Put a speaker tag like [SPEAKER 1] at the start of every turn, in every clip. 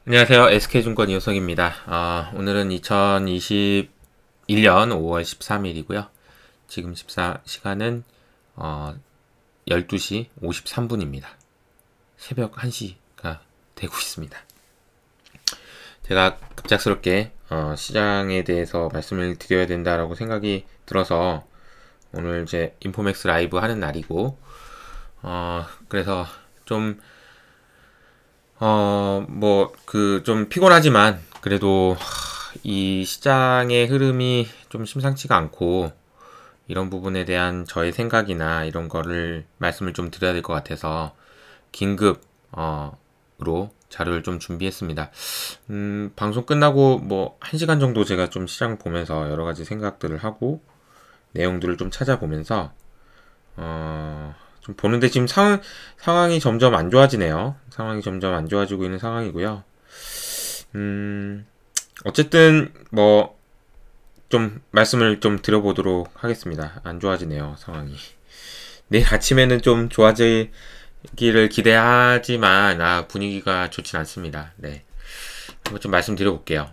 [SPEAKER 1] 안녕하세요. SK증권 이호성입니다. 오늘은 2021년 5월 13일이고요. 지금 시간은 12시 53분입니다. 새벽 1시가 되고 있습니다. 제가 급작스럽게 시장에 대해서 말씀을 드려야 된다라고 생각이 들어서 오늘 이제 인포맥스 라이브 하는 날이고 그래서 좀 좀 피곤하지만, 그래도, 이 시장의 흐름이 좀 심상치가 않고, 이런 부분에 대한 저의 생각이나 이런 거를 말씀을 좀 드려야 될 것 같아서, 긴급, 으로 자료를 좀 준비했습니다. 방송 끝나고 1시간 정도 제가 좀 시장 보면서 여러 가지 생각들을 하고, 내용들을 좀 찾아보면서, 좀 보는데 지금 상황이 점점 안 좋아지네요. 상황이 점점 안 좋아지고 있는 상황이고요. 어쨌든 좀 말씀을 좀 드려보도록 하겠습니다. 안 좋아지네요, 상황이. 내일 아침에는 좀 좋아지기를 기대하지만 분위기가 좋진 않습니다. 네, 한번 좀 말씀드려볼게요.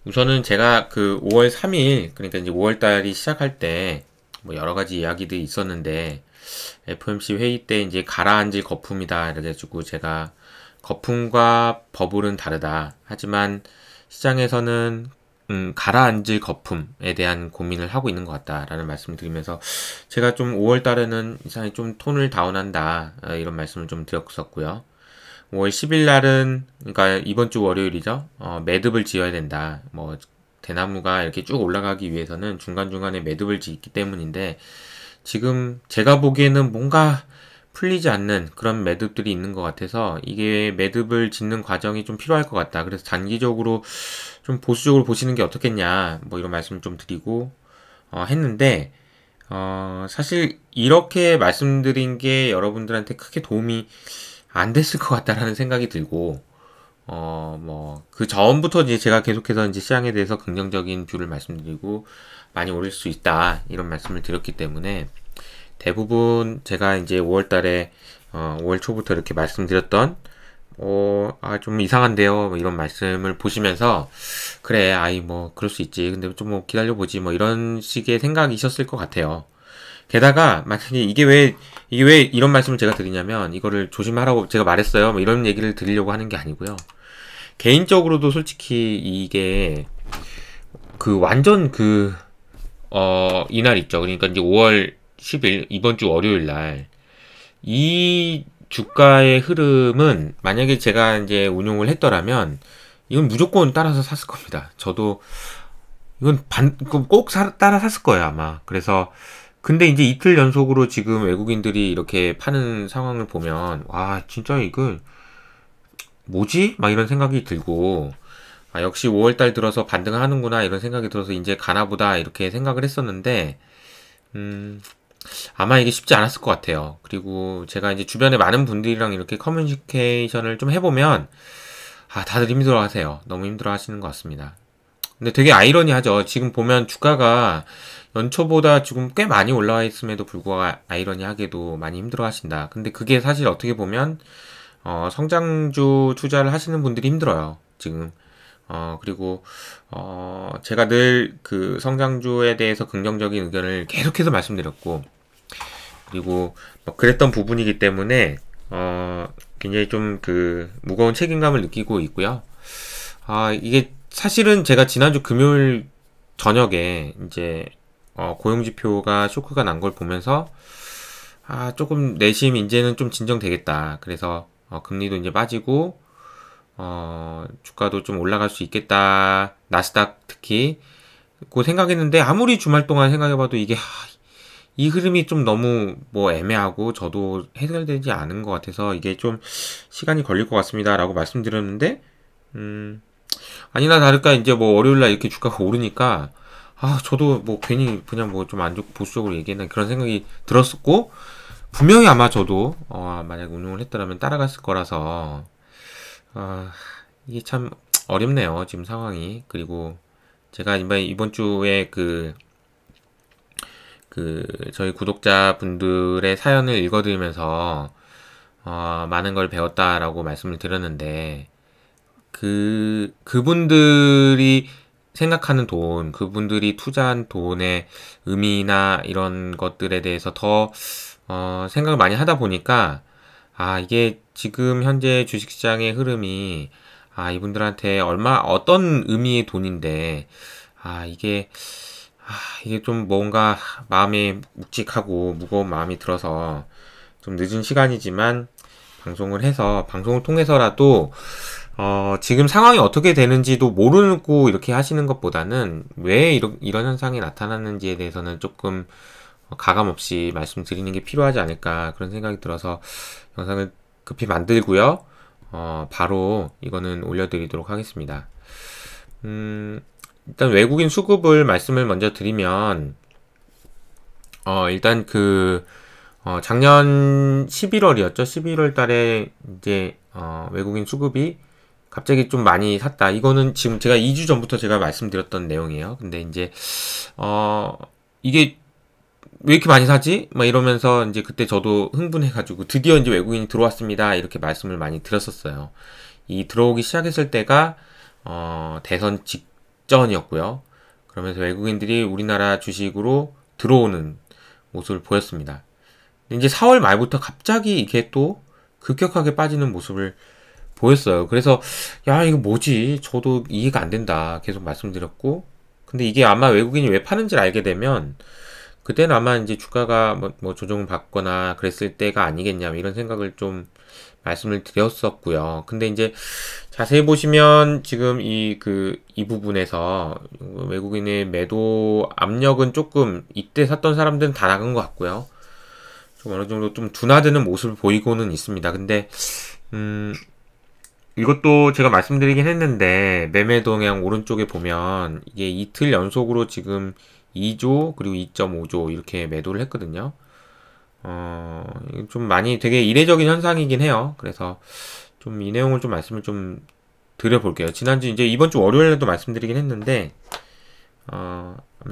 [SPEAKER 1] 우선은 제가 그 5월 3일, 그러니까 이제 5월 달이 시작할 때 여러 가지 이야기들이 있었는데, FOMC 회의 때 이제 가라앉을 거품이다 이래가지고 제가 거품과 버블은 다르다. 하지만 시장에서는 가라앉을 거품에 대한 고민을 하고 있는 것 같다라는 말씀을 드리면서, 제가 좀 5월 달에는 이상하게 좀 톤을 다운한다 이런 말씀을 좀 드렸었고요. 5월 10일 날은, 그러니까 이번 주 월요일이죠. 매듭을 지어야 된다. 대나무가 이렇게 쭉 올라가기 위해서는 중간중간에 매듭을 짓기 때문인데, 지금 제가 보기에는 뭔가 풀리지 않는 그런 매듭들이 있는 것 같아서, 이게 매듭을 짓는 과정이 좀 필요할 것 같다. 그래서 단기적으로 좀 보수적으로 보시는 게 어떻겠냐, 이런 말씀을 좀 드리고 했는데, 사실 이렇게 말씀드린 게 여러분들한테 크게 도움이 안 됐을 것 같다라는 생각이 들고, 그 전부터 이제 제가 계속해서 이제 시장에 대해서 긍정적인 뷰를 말씀드리고 많이 오를 수 있다 이런 말씀을 드렸기 때문에, 대부분 제가 이제 5월 달에 5월 초부터 이렇게 말씀드렸던 좀 이상한데요 이런 말씀을 보시면서, 그래 그럴 수 있지, 근데 좀 기다려보지 이런 식의 생각이셨을 것 같아요. 게다가 만약에 이게 왜 이런 말씀을 제가 드리냐면, 이거를 조심하라고 제가 말했어요 이런 얘기를 드리려고 하는 게 아니고요. 개인적으로도 솔직히 이게 완전 이날 있죠. 그러니까 이제 5월 10일 이번 주 월요일 날 이 주가의 흐름은, 만약에 제가 이제 운용을 했더라면 이건 무조건 따라서 샀을 겁니다. 저도 이건 꼭 따라 샀을 거예요, 아마. 그래서 근데 이제 이틀 연속으로 지금 외국인들이 이렇게 파는 상황을 보면, 와, 진짜 이걸 뭐지? 이런 생각이 들고, 역시 5월달 들어서 반등하는구나 이런 생각이 들어서 이제 가나보다 이렇게 생각을 했었는데, 아마 이게 쉽지 않았을 것 같아요. 그리고 제가 이제 주변에 많은 분들이랑 이렇게 커뮤니케이션을 좀 해보면, 다들 힘들어 하세요. 너무 힘들어 하시는 것 같습니다. 근데 되게 아이러니하죠. 지금 보면 주가가 연초보다 지금 꽤 많이 올라와 있음에도 불구하고 아이러니하게도 많이 힘들어 하신다. 근데 그게 사실 어떻게 보면 성장주 투자를 하시는 분들이 힘들어요, 지금. 그리고 제가 늘 그 성장주에 대해서 긍정적인 의견을 계속해서 말씀드렸고, 그리고 그랬던 부분이기 때문에 굉장히 좀 무거운 책임감을 느끼고 있고요. 이게 사실은 제가 지난주 금요일 저녁에 이제 고용지표가 쇼크가 난 걸 보면서, 조금 내심 이제는 좀 진정되겠다. 그래서 금리도 이제 빠지고 주가도 좀 올라갈 수 있겠다. 나스닥 특히 그 생각했는데, 아무리 주말 동안 생각해봐도 이게 이 흐름이 좀 너무 애매하고 저도 해결되지 않은 것 같아서 이게 좀 시간이 걸릴 것 같습니다 라고 말씀드렸는데, 아니나 다를까 이제 월요일날 이렇게 주가가 오르니까, 저도 괜히 그냥 좀 안 좋고 보수적으로 얘기했나 그런 생각이 들었었고, 분명히 아마 저도 만약 운용을 했더라면 따라갔을 거라서, 이게 참 어렵네요, 지금 상황이. 그리고 제가 이번 주에 저희 구독자분들의 사연을 읽어드리면서 많은 걸 배웠다라고 말씀을 드렸는데, 그분들이 생각하는 돈, 그분들이 투자한 돈의 의미나 이런 것들에 대해서 더, 생각을 많이 하다 보니까, 이게 지금 현재 주식시장의 흐름이, 이분들한테 어떤 의미의 돈인데, 이게, 이게 좀 뭔가 마음이 묵직하고 무거운 마음이 들어서 좀 늦은 시간이지만 방송을 통해서라도 지금 상황이 어떻게 되는지도 모르고 이렇게 하시는 것보다는 왜 이런 현상이 나타났는지에 대해서는 조금 가감 없이 말씀드리는 게 필요하지 않을까 그런 생각이 들어서 영상을 급히 만들고요. 바로 이거는 올려드리도록 하겠습니다. 일단 외국인 수급을 말씀을 먼저 드리면 일단 작년 11월이었죠. 11월 달에 이제 외국인 수급이 갑자기 좀 많이 샀다. 이거는 지금 제가 2주 전부터 제가 말씀드렸던 내용이에요. 근데 이제 이게 왜 이렇게 많이 사지? 막 이러면서 이제 그때 저도 흥분해가지고 드디어 이제 외국인이 들어왔습니다. 이렇게 말씀을 많이 드렸었어요. 이 들어오기 시작했을 때가 대선 직전이었고요. 그러면서 외국인들이 우리나라 주식으로 들어오는 모습을 보였습니다. 이제 4월 말부터 갑자기 이게 또 급격하게 빠지는 모습을 보였어요. 그래서 야 이거 뭐지? 저도 이해가 안 된다. 계속 말씀드렸고 근데 이게 아마 외국인이 왜 파는지를 알게 되면 그때는 아마 이제 주가가 뭐 조정을 받거나 그랬을 때가 아니겠냐 이런 생각을 좀 말씀을 드렸었고요. 근데 이제 자세히 보시면 지금 이 부분에서 외국인의 매도 압력은 조금 이때 샀던 사람들은 다 나간 것 같고요. 좀 어느 정도 좀 둔화되는 모습을 보이고는 있습니다. 근데 이것도 제가 말씀드리긴 했는데 매매 동향 오른쪽에 보면 이게 이틀 연속으로 지금 2조 그리고 2.5조 이렇게 매도를 했거든요. 좀 많이 되게 이례적인 현상이긴 해요. 그래서 좀 이 내용을 좀 말씀을 좀 드려볼게요. 지난주 이제 이번 주 월요일에도 말씀드리긴 했는데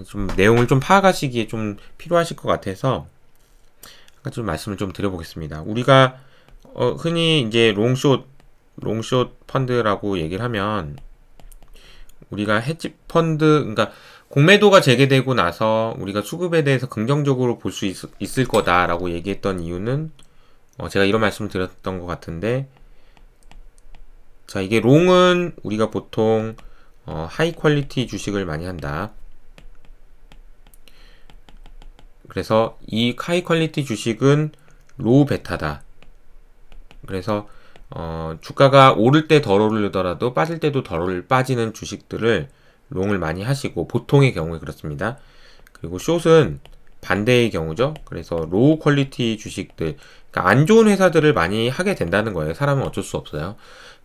[SPEAKER 1] 좀 내용을 좀 파악하시기에 좀 필요하실 것 같아서 좀 말씀을 좀 드려보겠습니다. 우리가 흔히 이제 롱숏 펀드라고 얘기를 하면 우리가 헤지 펀드 그러니까 공매도가 재개되고 나서 우리가 수급에 대해서 긍정적으로 볼 수 있을 거다라고 얘기했던 이유는 제가 이런 말씀을 드렸던 것 같은데 자 이게 롱은 우리가 보통 하이 퀄리티 주식을 많이 한다. 그래서 이 하이 퀄리티 주식은 로우 베타다. 그래서 주가가 오를 때 덜 오르더라도 빠질 때도 덜 빠지는 주식들을 롱을 많이 하시고 보통의 경우에 그렇습니다. 그리고 숏은 반대의 경우죠. 그래서 로우 퀄리티 주식들 그러니까 안 좋은 회사들을 많이 하게 된다는 거예요. 사람은 어쩔 수 없어요.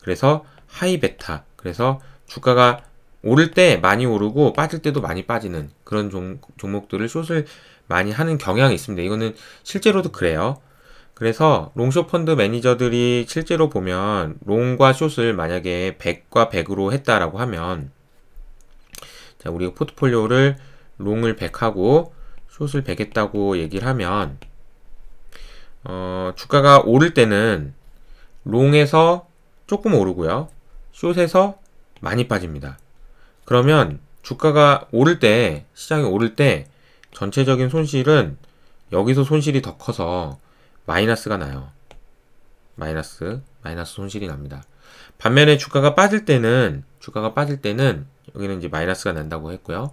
[SPEAKER 1] 그래서 하이 베타 그래서 주가가 오를 때 많이 오르고 빠질 때도 많이 빠지는 그런 종목들을 숏을 많이 하는 경향이 있습니다. 이거는 실제로도 그래요. 그래서 롱숏 펀드 매니저들이 실제로 보면 롱과 숏을 만약에 100과 100으로 했다라고 하면 자 우리가 포트폴리오를 롱을 100하고 숏을 100 했다고 얘기를 하면 주가가 오를 때는 롱에서 조금 오르고요. 숏에서 많이 빠집니다. 그러면 주가가 오를 때 시장이 오를 때 전체적인 손실은 여기서 손실이 더 커서 마이너스가 나요. 마이너스 손실이 납니다. 반면에 주가가 빠질 때는 여기는 이제 마이너스가 난다고 했고요.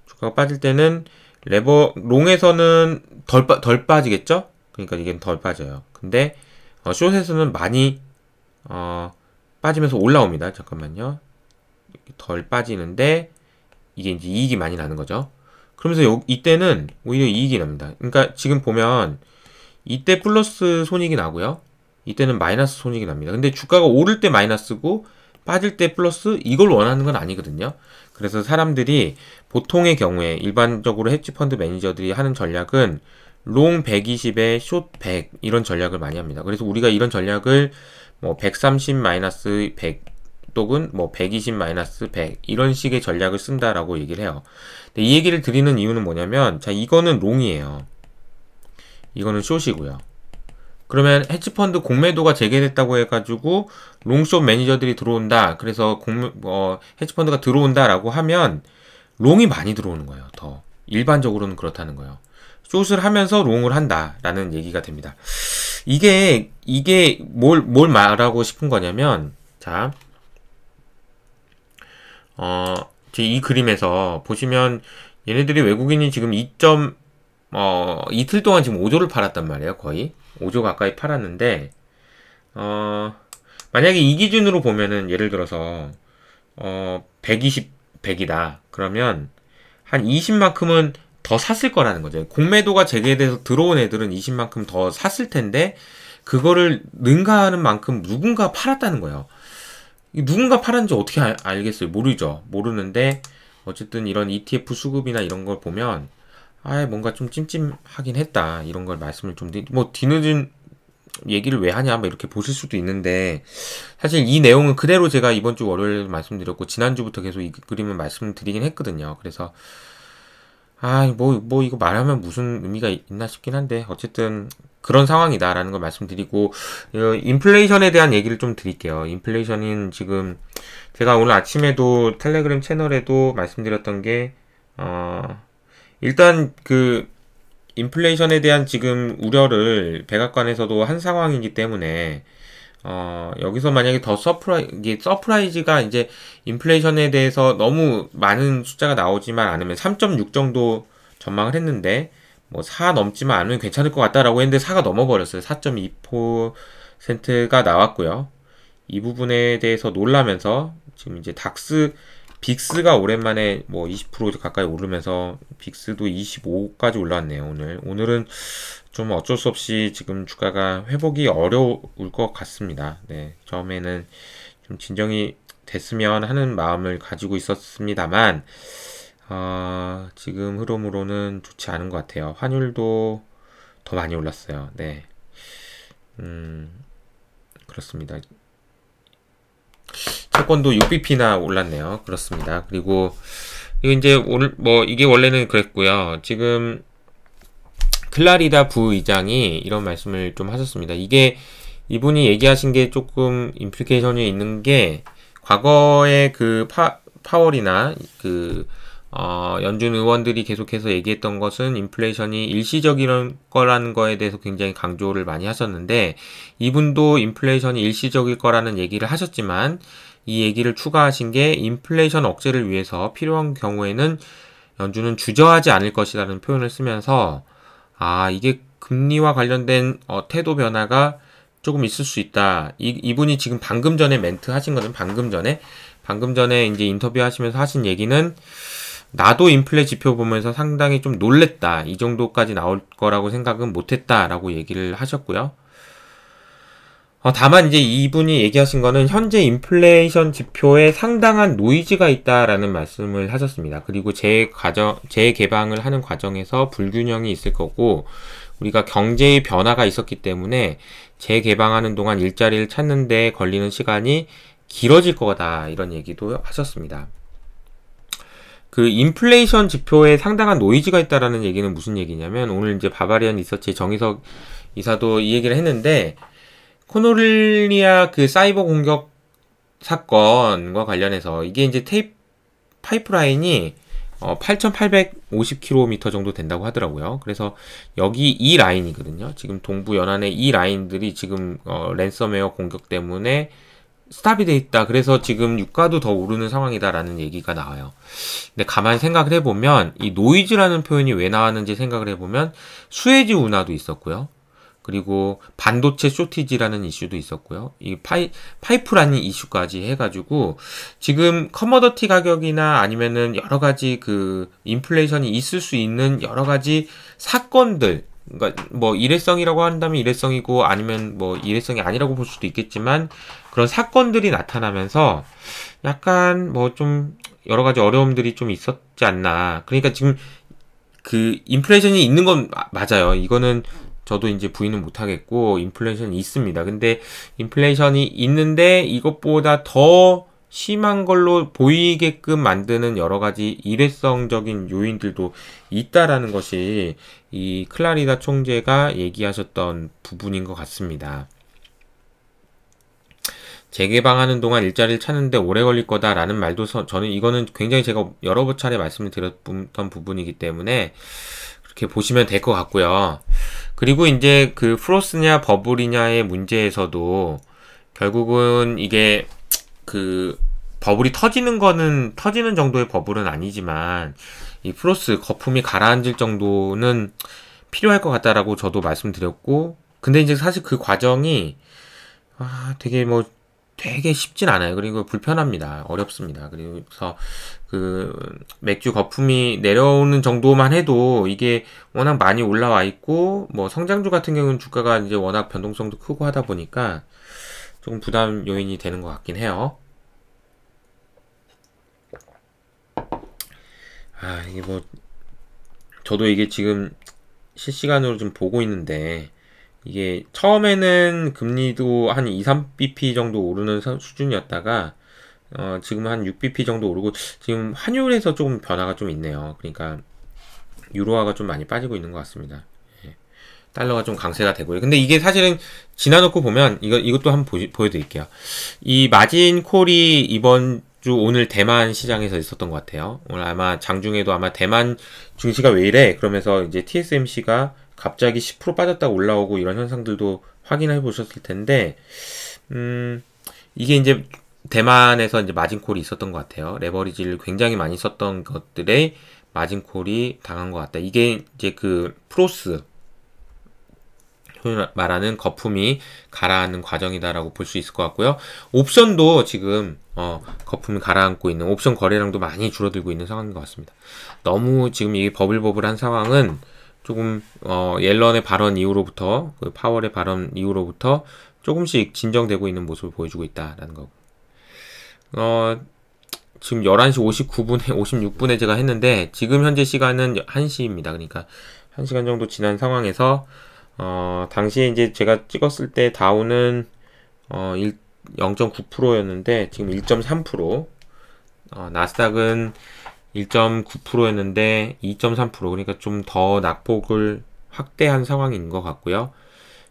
[SPEAKER 1] 주가가 빠질 때는 롱에서는 덜 빠지겠죠? 그러니까 이게 덜 빠져요. 근데 숏에서는 많이 빠지면서 올라옵니다. 잠깐만요. 덜 빠지는데 이게 이제 이익이 많이 나는 거죠. 그러면서 이때는 오히려 이익이 납니다. 그러니까 지금 보면 이때 플러스 손익이 나고요. 이때는 마이너스 손익이 납니다. 근데 주가가 오를 때 마이너스고 빠질 때 플러스 이걸 원하는 건 아니거든요. 그래서 사람들이 보통의 경우에 일반적으로 헤지펀드 매니저들이 하는 전략은 롱 120에 숏 100 이런 전략을 많이 합니다. 그래서 우리가 이런 전략을 뭐 130 마이너스 100 또는 뭐 120 마이너스 100 이런 식의 전략을 쓴다라고 얘기를 해요. 근데 이 얘기를 드리는 이유는 뭐냐면 자 이거는 롱이에요. 이거는 숏이고요. 그러면 헤지펀드 공매도가 재개됐다고 해가지고 롱숏 매니저들이 들어온다. 그래서 헤지펀드가 들어온다라고 하면 롱이 많이 들어오는 거예요. 더 일반적으로는 그렇다는 거예요. 숏을 하면서 롱을 한다라는 얘기가 됩니다. 이게 뭘 말하고 싶은 거냐면, 자, 이 그림에서 보시면 얘네들이 외국인이 지금 이틀 동안 지금 5조를 팔았단 말이에요. 거의 5조 가까이 팔았는데, 만약에 이 기준으로 보면은 예를 들어서 120, 100이다. 그러면 한 20만큼은 더 샀을 거라는 거죠. 공매도가 재개돼서 들어온 애들은 20만큼 더 샀을 텐데 그거를 능가하는 만큼 누군가 팔았다는 거예요. 누군가 팔았는지 어떻게 알겠어요? 모르죠. 모르는데 어쨌든 이런 ETF 수급이나 이런 걸 보면 뭔가 좀 찜찜하긴 했다. 이런 걸 말씀을 좀 뒤늦은 얘기를 왜 하냐 이렇게 보실 수도 있는데, 사실 이 내용은 그대로 제가 이번 주 월요일에 말씀드렸고 지난주부터 계속 이 그림을 말씀드리긴 했거든요. 그래서 이거 말하면 무슨 의미가 있나 싶긴 한데, 어쨌든 그런 상황이다라는 걸 말씀드리고, 인플레이션에 대한 얘기를 좀 드릴게요. 인플레이션은 지금 제가 오늘 아침에도 텔레그램 채널에도 말씀드렸던 게, 일단 인플레이션에 대한 지금 우려를 백악관에서도 한 상황이기 때문에, 여기서 만약에 더 서프라이즈가 이제 인플레이션에 대해서 너무 많은 숫자가 나오지만 않으면 3.6 정도 전망을 했는데, 4 넘지만 않으면 괜찮을 것 같다라고 했는데 4가 넘어버렸어요. 4.2%가 나왔고요. 이 부분에 대해서 놀라면서 지금 이제 빅스가 오랜만에 20% 가까이 오르면서 빅스도 25까지 올라왔네요. 오늘은 좀 어쩔 수 없이 지금 주가가 회복이 어려울 것 같습니다. 네, 처음에는 좀 진정이 됐으면 하는 마음을 가지고 있었습니다만, 지금 흐름으로는 좋지 않은 것 같아요. 환율도 더 많이 올랐어요. 네, 그렇습니다. 채권도 6bp나 올랐네요. 그렇습니다. 그리고 이제 오늘 이게 원래는 그랬고요. 지금 클라리다 부의장이 이런 말씀을 좀 하셨습니다. 이분이 얘기하신 게 조금 임플리케이션이 있는 게, 과거에 파월이나 연준 의원들이 계속해서 얘기했던 것은 인플레이션이 일시적인 거라는 거에 대해서 굉장히 강조를 많이 하셨는데, 이분도 인플레이션이 일시적일 거라는 얘기를 하셨지만, 이 얘기를 추가하신 게 인플레이션 억제를 위해서 필요한 경우에는 연준은 주저하지 않을 것이라는 표현을 쓰면서, 이게 금리와 관련된 태도 변화가 조금 있을 수 있다. 이분이 지금 방금 전에 멘트 하신 거는 방금 전에 이제 인터뷰 하시면서 하신 얘기는, 나도 인플레 지표 보면서 상당히 좀 놀랬다. 이 정도까지 나올 거라고 생각은 못했다라고 얘기를 하셨고요. 다만 이제 이분이 얘기하신 거는 현재 인플레이션 지표에 상당한 노이즈가 있다라는 말씀을 하셨습니다. 그리고 재개방을 하는 과정에서 불균형이 있을 거고, 우리가 경제의 변화가 있었기 때문에 재개방하는 동안 일자리를 찾는 데 걸리는 시간이 길어질 거다. 이런 얘기도 하셨습니다. 인플레이션 지표에 상당한 노이즈가 있다라는 얘기는 무슨 얘기냐면, 오늘 이제 바바리안 리서치 정의석 이사도 이 얘기를 했는데, 코놀리아 사이버 공격 사건과 관련해서 이게 이제 파이프라인이 8,850km 정도 된다고 하더라고요. 그래서 여기 이 라인이거든요. 지금 동부 연안의 이 라인들이 지금 랜섬웨어 공격 때문에 스탑이 돼 있다. 그래서 지금 유가도 더 오르는 상황이다라는 얘기가 나와요. 근데 가만히 생각을 해보면, 이 노이즈라는 표현이 왜 나왔는지 생각을 해보면, 수에즈 운하도 있었고요. 그리고 반도체 쇼티지라는 이슈도 있었고요. 이 파이프라는 이슈까지 해가지고 지금 커머더티 가격이나 아니면은 여러 가지 인플레이션이 있을 수 있는 여러 가지 사건들, 그러니까 일회성이라고 한다면 일회성이고, 아니면 일회성이 아니라고 볼 수도 있겠지만, 그런 사건들이 나타나면서 약간 좀 여러 가지 어려움들이 좀 있었지 않나. 그러니까 지금 인플레이션이 있는 건 맞아요. 이거는 저도 이제 부인은 못하겠고, 인플레이션이 있습니다. 근데 인플레이션이 있는데 이것보다 더 심한 걸로 보이게끔 만드는 여러 가지 일회성적인 요인들도 있다라는 것이 이 클라리다 총재가 얘기하셨던 부분인 것 같습니다. 재개방하는 동안 일자리를 찾는데 오래 걸릴 거다라는 말도 저는 이거는 굉장히 제가 여러 차례 말씀을 드렸던 부분이기 때문에 그렇게 보시면 될 것 같고요. 그리고 이제 그 프로스냐 버블이냐의 문제에서도 결국은 이게 그 버블이 터지는 정도의 버블은 아니지만 이 프로스 거품이 가라앉을 정도는 필요할 것 같다라고 저도 말씀드렸고, 근데 이제 사실 그 과정이 되게 쉽진 않아요. 그리고 불편합니다. 어렵습니다. 그래서 그 맥주 거품이 내려오는 정도만 해도 이게 워낙 많이 올라와 있고, 뭐 성장주 같은 경우는 주가가 이제 워낙 변동성도 크고 하다 보니까 조금 부담 요인이 되는 것 같긴 해요. 이게 저도 이게 지금 실시간으로 좀 보고 있는데, 이게 처음에는 금리도 한 2, 3bp 정도 오르는 수준이었다가 지금 한 6bp 정도 오르고, 지금 환율에서 조금 변화가 좀 있네요. 그러니까 유로화가 좀 많이 빠지고 있는 것 같습니다. 달러가 좀 강세가 되고요. 근데 이게 사실은 지나놓고 보면 이것도 한번 보여드릴게요. 이 마진 콜이 이번 주 오늘 대만 시장에서 있었던 것 같아요. 오늘 아마 장중에도 아마 대만 증시가 왜 이래? 그러면서 이제 TSMC가 갑자기 10% 빠졌다 올라오고 이런 현상들도 확인해 보셨을 텐데, 이게 이제 대만에서 이제 마진콜이 있었던 것 같아요. 레버리지를 굉장히 많이 썼던 것들의 마진콜이 당한 것 같다. 이게 이제 그 프로스, 말하는 거품이 가라앉는 과정이다라고 볼 수 있을 것 같고요. 옵션도 지금 거품이 가라앉고 있는, 옵션 거래량도 많이 줄어들고 있는 상황인 것 같습니다. 너무 지금 이 버블버블한 상황은 조금 옐런의 발언 이후로부터, 그 파월의 발언 이후로부터 조금씩 진정되고 있는 모습을 보여주고 있다라는 거고. 지금 11시 59분에 56분에 제가 했는데, 지금 현재 시간은 1시입니다. 그러니까 1시간 정도 지난 상황에서 당시에 이제 제가 찍었을 때 다우는 0.9%였는데 지금 1.3%, 나스닥은 1.9%였는데 2.3%, 그러니까 좀 더 낙폭을 확대한 상황인 것 같고요.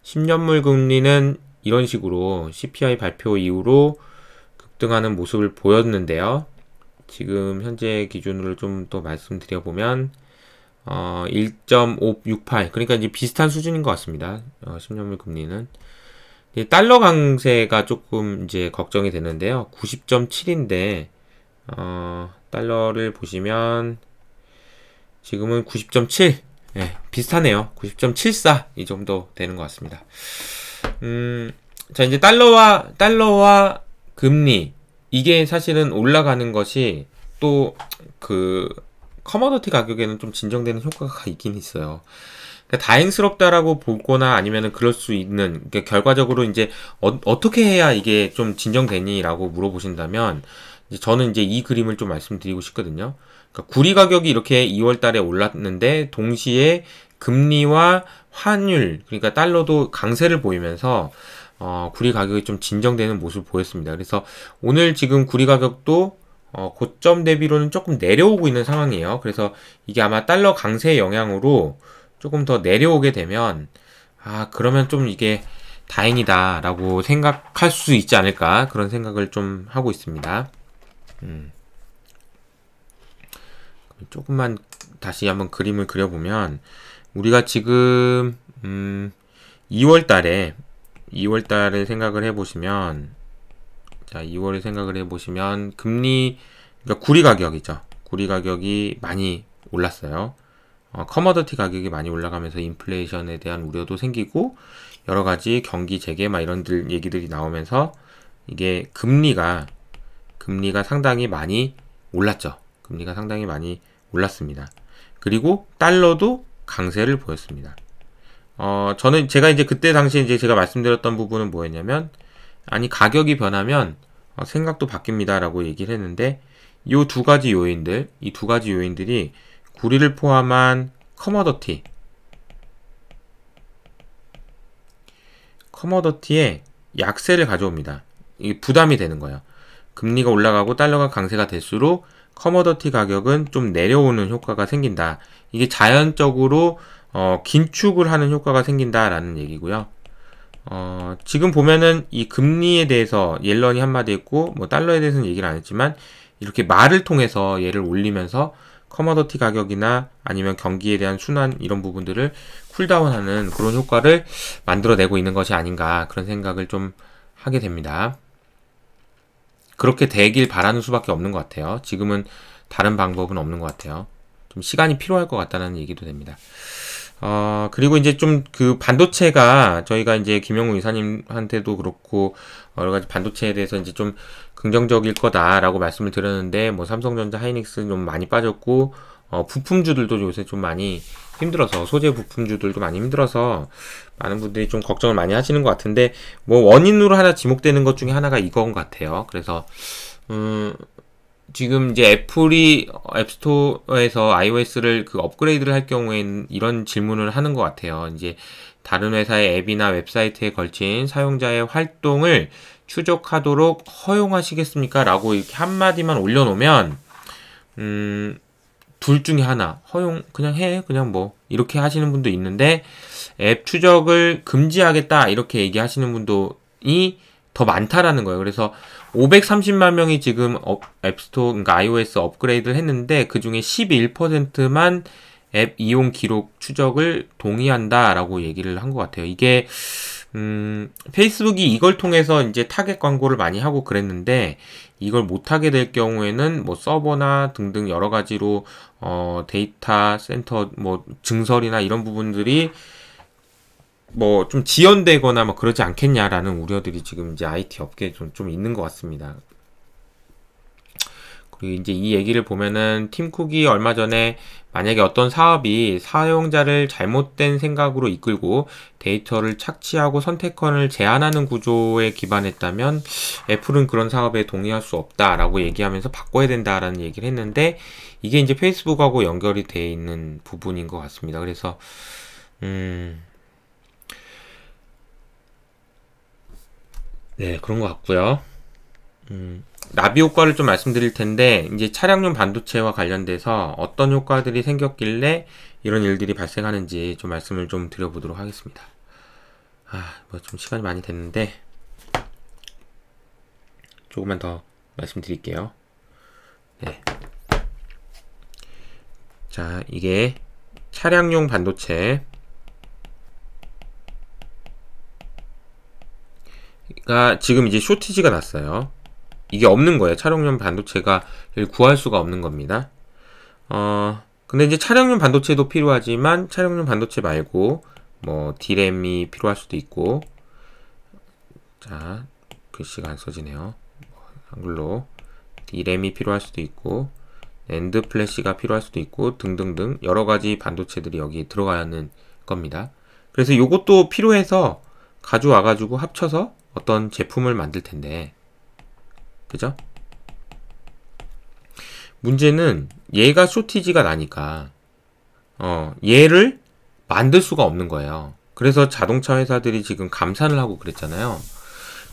[SPEAKER 1] 10년물 금리는 이런 식으로 CPI 발표 이후로 급등하는 모습을 보였는데요. 지금 현재 기준으로 좀 더 말씀드려보면 1.568, 그러니까 이제 비슷한 수준인 것 같습니다. 10년물 금리는. 달러 강세가 조금 이제 걱정이 되는데요. 90.7인데 달러를 보시면 지금은 90.7, 비슷하네요. 90.74 이 정도 되는 것 같습니다. 자, 이제 달러와 금리, 이게 사실은 올라가는 것이 또 그 커머더티 가격에는 좀 진정되는 효과가 있긴 있어요. 그러니까 다행스럽다라고 보거나 아니면은 그럴 수 있는, 그러니까 결과적으로 이제 어떻게 해야 이게 좀 진정되니라고 물어보신다면, 저는 이제 이 그림을 좀 말씀드리고 싶거든요. 그러니까 구리 가격이 이렇게 2월 달에 올랐는데 동시에 금리와 환율, 그러니까 달러도 강세를 보이면서 구리 가격이 좀 진정되는 모습을 보였습니다. 그래서 오늘 지금 구리 가격도 고점 대비로는 조금 내려오고 있는 상황이에요. 그래서 이게 아마 달러 강세의 영향으로 조금 더 내려오게 되면, 그러면 좀 이게 다행이다라고 생각할 수 있지 않을까, 그런 생각을 좀 하고 있습니다. 조금만 다시 한번 그림을 그려보면, 우리가 지금 2월 달을 생각을 해보시면, 자, 2월을 생각을 해보시면 금리, 그러니까 구리 가격이죠. 구리 가격이 많이 올랐어요. 커머더티 가격이 많이 올라가면서 인플레이션에 대한 우려도 생기고 여러 가지 경기 재개 이런 얘기들이 나오면서 이게 금리가 상당히 많이 올랐죠. 금리가 상당히 많이 올랐습니다. 그리고 달러도 강세를 보였습니다. 제가 이제 그때 당시에 이제 제가 말씀드렸던 부분은 뭐였냐면, 가격이 변하면 생각도 바뀝니다라고 얘기를 했는데, 이 두 가지 요인들이 구리를 포함한 커머더티에 약세를 가져옵니다. 이게 부담이 되는 거예요. 금리가 올라가고 달러가 강세가 될수록 커머더티 가격은 좀 내려오는 효과가 생긴다. 이게 자연적으로 긴축을 하는 효과가 생긴다라는 얘기고요. 지금 보면은 이 금리에 대해서 옐런이 한마디 했고, 뭐 달러에 대해서는 얘기를 안 했지만, 이렇게 말을 통해서 얘를 올리면서 커머더티 가격이나 아니면 경기에 대한 순환 이런 부분들을 쿨다운하는 그런 효과를 만들어내고 있는 것이 아닌가 그런 생각을 좀 하게 됩니다. 그렇게 되길 바라는 수밖에 없는 것 같아요. 지금은 다른 방법은 없는 것 같아요. 좀 시간이 필요할 것 같다는 얘기도 됩니다. 그리고 이제 좀 그 반도체가 저희가 이제 김영우 이사님한테도 그렇고 여러 가지 반도체에 대해서 이제 좀 긍정적일 거다라고 말씀을 드렸는데 뭐 삼성전자, 하이닉스 좀 많이 빠졌고 부품주들도 요새 좀 많이 힘들어서 소재 부품주들도 많이 힘들어서 많은 분들이 좀 걱정을 많이 하시는 것 같은데 뭐 원인으로 하나 지목되는 것 중에 하나가 이건 것 같아요. 그래서 지금 이제 애플이 앱스토어에서 iOS를 그 업그레이드를 할 경우에는 이런 질문을 하는 것 같아요. 이제 다른 회사의 앱이나 웹사이트에 걸친 사용자의 활동을 추적하도록 허용하시겠습니까? 라고 이렇게 한마디만 올려놓으면 둘 중에 하나 허용 그냥 해 그냥 뭐 이렇게 하시는 분도 있는데 앱 추적을 금지하겠다 이렇게 얘기하시는 분도이 더 많다라는 거예요. 그래서 530만 명이 지금 앱스토어 그러니까 iOS 업그레이드를 했는데 그 중에 11%만 앱 이용 기록 추적을 동의한다라고 얘기를 한 것 같아요. 이게 페이스북이 이걸 통해서 이제 타겟 광고를 많이 하고 그랬는데 이걸 못하게 될 경우에는 뭐 서버나 등등 여러 가지로 데이터 센터 뭐 증설이나 이런 부분들이 뭐 좀 지연되거나 뭐 그러지 않겠냐라는 우려들이 지금 이제 IT 업계에 좀 있는 것 같습니다. 그리고 이제 이 얘기를 보면은 팀 쿡이 얼마 전에 만약에 어떤 사업이 사용자를 잘못된 생각으로 이끌고 데이터를 착취하고 선택권을 제한하는 구조에 기반했다면 애플은 그런 사업에 동의할 수 없다라고 얘기하면서 바꿔야 된다라는 얘기를 했는데 이게 이제 페이스북하고 연결이 돼 있는 부분인 것 같습니다. 그래서 네, 그런 것 같고요. 나비 효과를 좀 말씀드릴 텐데 이제 차량용 반도체와 관련돼서 어떤 효과들이 생겼길래 이런 일들이 발생하는지 좀 말씀을 좀 드려보도록 하겠습니다. 뭐 좀 시간이 많이 됐는데 조금만 더 말씀드릴게요. 네. 자, 이게 차량용 반도체 가 지금 이제 쇼티지가 났어요. 이게 없는 거예요. 차량용 반도체가 구할 수가 없는 겁니다. 근데 이제 차량용 반도체도 필요하지만 차량용 반도체 말고 뭐 D램이 필요할 수도 있고 자 글씨가 안 써지네요. 한글로 D램이 필요할 수도 있고 낸드 플래시가 필요할 수도 있고 등등등 여러 가지 반도체들이 여기 들어가야 하는 겁니다. 그래서 요것도 필요해서 가져와 가지고 합쳐서 어떤 제품을 만들 텐데 그죠? 문제는 얘가 쇼티지가 나니까 얘를 만들 수가 없는 거예요. 그래서 자동차 회사들이 지금 감산을 하고 그랬잖아요.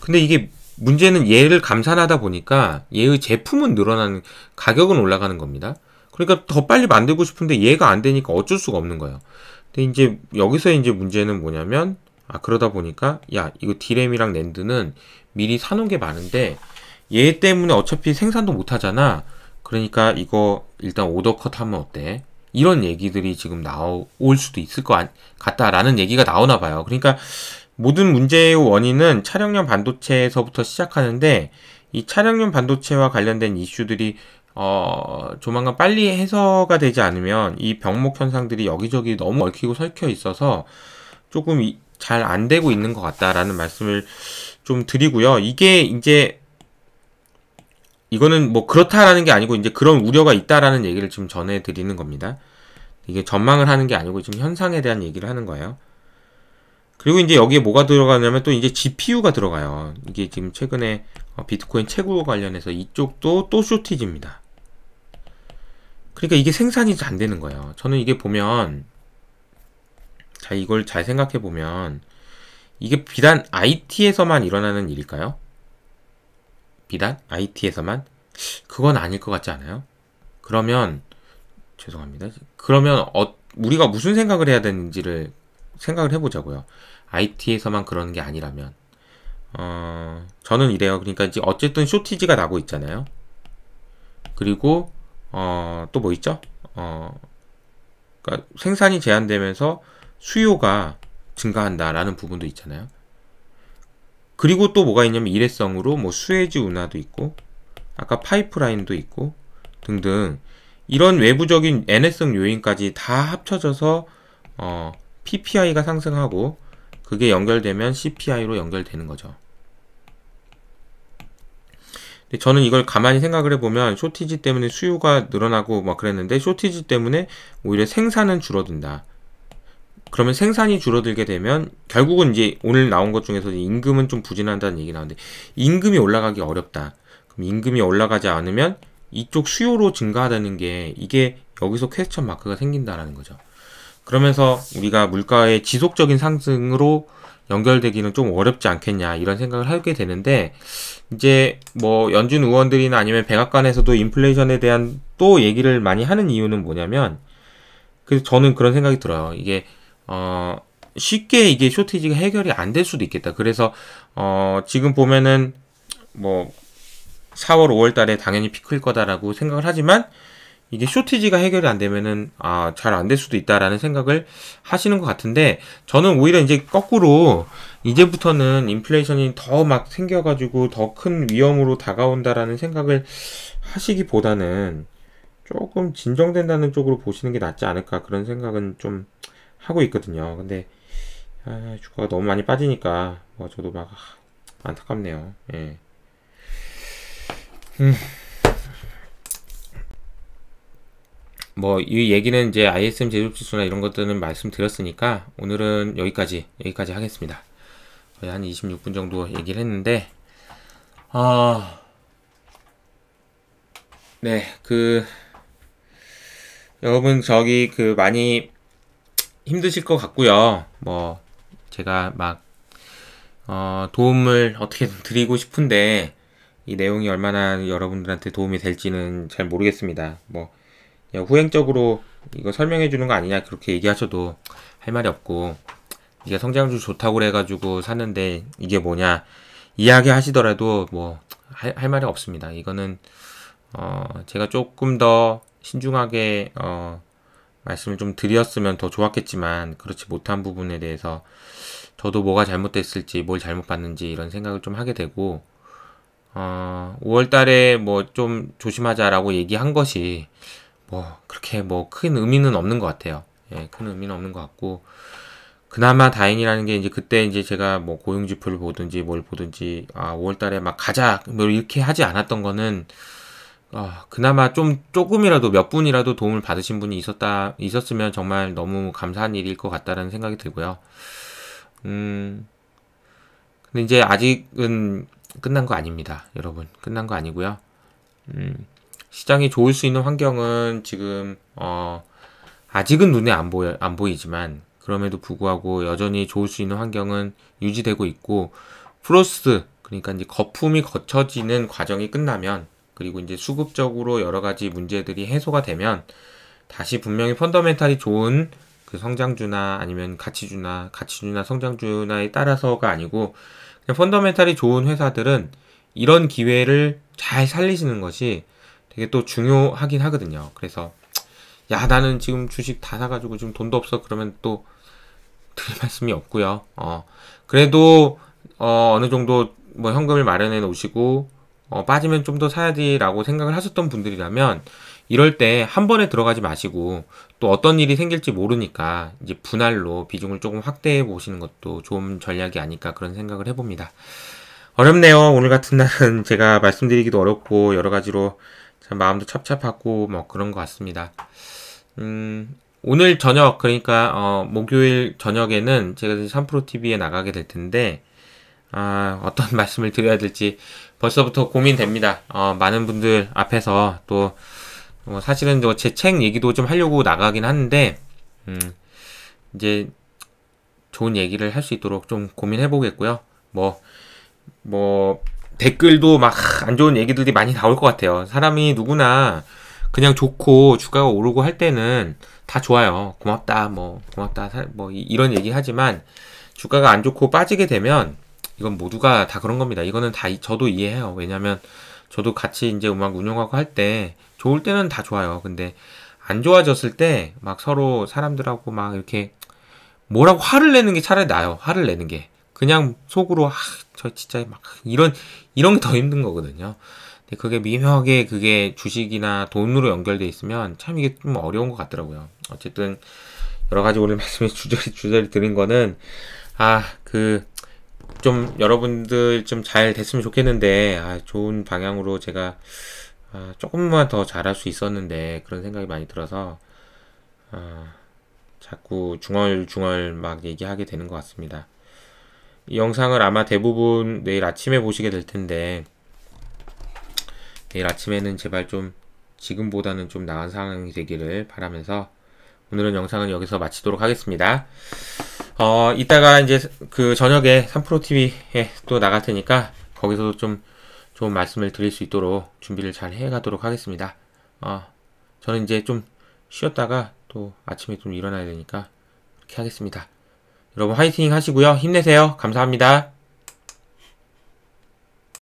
[SPEAKER 1] 근데 이게 문제는 얘를 감산하다 보니까 얘의 제품은 늘어나는 가격은 올라가는 겁니다. 그러니까 더 빨리 만들고 싶은데 얘가 안 되니까 어쩔 수가 없는 거예요. 근데 이제 여기서 이제 문제는 뭐냐면 그러다 보니까 야 이거 D램이랑 낸드는 미리 사놓은 게 많은데 얘 때문에 어차피 생산도 못 하잖아. 그러니까 이거 일단 오더 컷 하면 어때? 이런 얘기들이 지금 나올 수도 있을 것 같다라는 얘기가 나오나 봐요. 그러니까 모든 문제의 원인은 차량용 반도체에서부터 시작하는데 이 차량용 반도체와 관련된 이슈들이 조만간 빨리 해소가 되지 않으면 이 병목 현상들이 여기저기 너무 얽히고 설켜 있어서 조금 잘 안 되고 있는 것 같다라는 말씀을 좀 드리고요. 이게 이제 이거는 뭐 그렇다라는 게 아니고 이제 그런 우려가 있다라는 얘기를 지금 전해드리는 겁니다. 이게 전망을 하는 게 아니고 지금 현상에 대한 얘기를 하는 거예요. 그리고 이제 여기에 뭐가 들어가냐면 또 이제 GPU가 들어가요. 이게 지금 최근에 비트코인 채굴 관련해서 이쪽도 또 쇼티지입니다. 그러니까 이게 생산이 잘 안 되는 거예요. 저는 이게 보면 자 이걸 잘 생각해 보면 이게 비단 IT에서만 일어나는 일일까요? 비단? IT에서만? 그건 아닐 것 같지 않아요? 그러면 죄송합니다. 그러면 우리가 무슨 생각을 해야 되는지를 생각을 해보자고요. IT에서만 그러는 게 아니라면 저는 이래요. 그러니까 이제 어쨌든 쇼티지가 나고 있잖아요. 그리고 또 뭐 있죠? 그러니까 생산이 제한되면서 수요가 증가한다라는 부분도 있잖아요. 그리고 또 뭐가 있냐면 일회성으로 뭐 수혜지 운하도 있고 아까 파이프라인도 있고 등등 이런 외부적인 NS성 요인까지 다 합쳐져서 PPI가 상승하고 그게 연결되면 CPI로 연결되는 거죠. 근데 저는 이걸 가만히 생각을 해보면 쇼티지 때문에 수요가 늘어나고 막 그랬는데 쇼티지 때문에 오히려 생산은 줄어든다. 그러면 생산이 줄어들게 되면 결국은 이제 오늘 나온 것 중에서 임금은 좀 부진한다는 얘기 나오는데 임금이 올라가기 어렵다. 그럼 임금이 올라가지 않으면 이쪽 수요로 증가하다는 게 이게 여기서 퀘스천 마크가 생긴다라는 거죠. 그러면서 우리가 물가의 지속적인 상승으로 연결되기는 좀 어렵지 않겠냐 이런 생각을 하게 되는데 이제 뭐 연준 의원들이나 아니면 백악관에서도 인플레이션에 대한 또 얘기를 많이 하는 이유는 뭐냐면 그래서 저는 그런 생각이 들어요. 이게 쉽게 이게 쇼티지가 해결이 안 될 수도 있겠다. 그래서 지금 보면은 뭐 4월, 5월 달에 당연히 피크일 거다라고 생각을 하지만 이게 쇼티지가 해결이 안 되면은 잘 안 될 수도 있다라는 생각을 하시는 것 같은데 저는 오히려 이제 거꾸로 이제부터는 인플레이션이 더 막 생겨가지고 더 큰 위험으로 다가온다라는 생각을 하시기보다는 조금 진정된다는 쪽으로 보시는 게 낫지 않을까 그런 생각은 좀 하고 있거든요. 근데 주가가 너무 많이 빠지니까 뭐 저도 막 안타깝네요. 예. 뭐 이 얘기는 이제 ISM 제조지수나 이런 것들은 말씀드렸으니까 오늘은 여기까지 하겠습니다. 거의 한 26분 정도 얘기를 했는데 네, 여러분 저기 많이 힘드실 것 같고요. 뭐 제가 막 도움을 어떻게든 드리고 싶은데 이 내용이 얼마나 여러분들한테 도움이 될지는 잘 모르겠습니다. 뭐 후행적으로 이거 설명해 주는 거 아니냐 그렇게 얘기하셔도 할 말이 없고 이게 성장률 좋다고 그래가지고 샀는데 이게 뭐냐 이야기 하시더라도 뭐 할 말이 없습니다. 이거는 제가 조금 더 신중하게 말씀을 좀 드렸으면 더 좋았겠지만 그렇지 못한 부분에 대해서 저도 뭐가 잘못됐을지 뭘 잘못 봤는지 이런 생각을 좀 하게 되고 5월달에 뭐 좀 조심하자라고 얘기한 것이 뭐 그렇게 뭐 큰 의미는 없는 것 같아요. 예, 큰 의미는 없는 것 같고 그나마 다행이라는 게 이제 그때 이제 제가 뭐 고용지표를 보든지 뭘 보든지 5월달에 막 가자 뭐 이렇게 하지 않았던 거는 그나마 조금이라도 몇 분이라도 도움을 받으신 분이 있었으면 정말 너무 감사한 일일 것 같다라는 생각이 들고요. 근데 이제 아직은 끝난 거 아닙니다, 여러분. 끝난 거 아니고요. 시장이 좋을 수 있는 환경은 지금 아직은 눈에 안 보이지만 그럼에도 불구하고 여전히 좋을 수 있는 환경은 유지되고 있고 프로스트 그러니까 이제 거품이 거쳐지는 과정이 끝나면 그리고 이제 수급적으로 여러 가지 문제들이 해소가 되면 다시 분명히 펀더멘탈이 좋은 그 성장주나 아니면 가치주나 성장주나에 따라서가 아니고 그냥 펀더멘탈이 좋은 회사들은 이런 기회를 잘 살리시는 것이 되게 또 중요하긴 하거든요. 그래서 야 나는 지금 주식 다 사가지고 지금 돈도 없어 그러면 또 드릴 말씀이 없고요. 그래도 어느 정도 뭐 현금을 마련해 놓으시고 빠지면 좀 더 사야지라고 생각을 하셨던 분들이라면 이럴 때 한 번에 들어가지 마시고 또 어떤 일이 생길지 모르니까 이제 분할로 비중을 조금 확대해 보시는 것도 좋은 전략이 아닐까 그런 생각을 해봅니다. 어렵네요. 오늘 같은 날은 제가 말씀드리기도 어렵고 여러 가지로 참 마음도 찹찹하고 뭐 그런 것 같습니다. 오늘 저녁 그러니까 목요일 저녁에는 제가 3프로TV에 나가게 될 텐데 어떤 말씀을 드려야 될지 벌써부터 고민됩니다. 많은 분들 앞에서 또 사실은 제 책 얘기도 좀 하려고 나가긴 하는데 이제 좋은 얘기를 할 수 있도록 좀 고민해 보겠고요. 뭐 댓글도 막 안 좋은 얘기들이 많이 나올 것 같아요. 사람이 누구나 그냥 좋고 주가가 오르고 할 때는 다 좋아요. 고맙다, 뭐, 고맙다, 뭐, 이런 얘기 하지만 주가가 안 좋고 빠지게 되면 이건 모두가 다 그런 겁니다. 이거는 다 저도 이해해요. 왜냐면 저도 같이 이제 음악 운영하고 할 때 좋을 때는 다 좋아요. 근데 안 좋아졌을 때 막 서로 사람들하고 막 이렇게 뭐라고 화를 내는 게 차라리 나아요. 화를 내는 게. 그냥 속으로, 저 진짜 막, 이런 게 더 힘든 거거든요. 근데 그게 미묘하게 그게 주식이나 돈으로 연결돼 있으면 참 이게 좀 어려운 것 같더라고요. 어쨌든, 여러 가지 오늘 말씀에 주저리 드린 거는, 좀 여러분들 좀 잘 됐으면 좋겠는데, 좋은 방향으로 제가, 조금만 더 잘할 수 있었는데, 그런 생각이 많이 들어서, 자꾸 중얼중얼 막 얘기하게 되는 것 같습니다. 이 영상을 아마 대부분 내일 아침에 보시게 될 텐데, 내일 아침에는 제발 좀 지금보다는 좀 나은 상황이 되기를 바라면서 오늘은 영상은 여기서 마치도록 하겠습니다. 이따가 이제 그 저녁에 3프로TV에 또 나갈 테니까 거기서도 좀 좋은 말씀을 드릴 수 있도록 준비를 잘 해가도록 하겠습니다. 저는 이제 좀 쉬었다가 또 아침에 좀 일어나야 되니까 그렇게 하겠습니다. 여러분 화이팅 하시고요. 힘내세요. 감사합니다.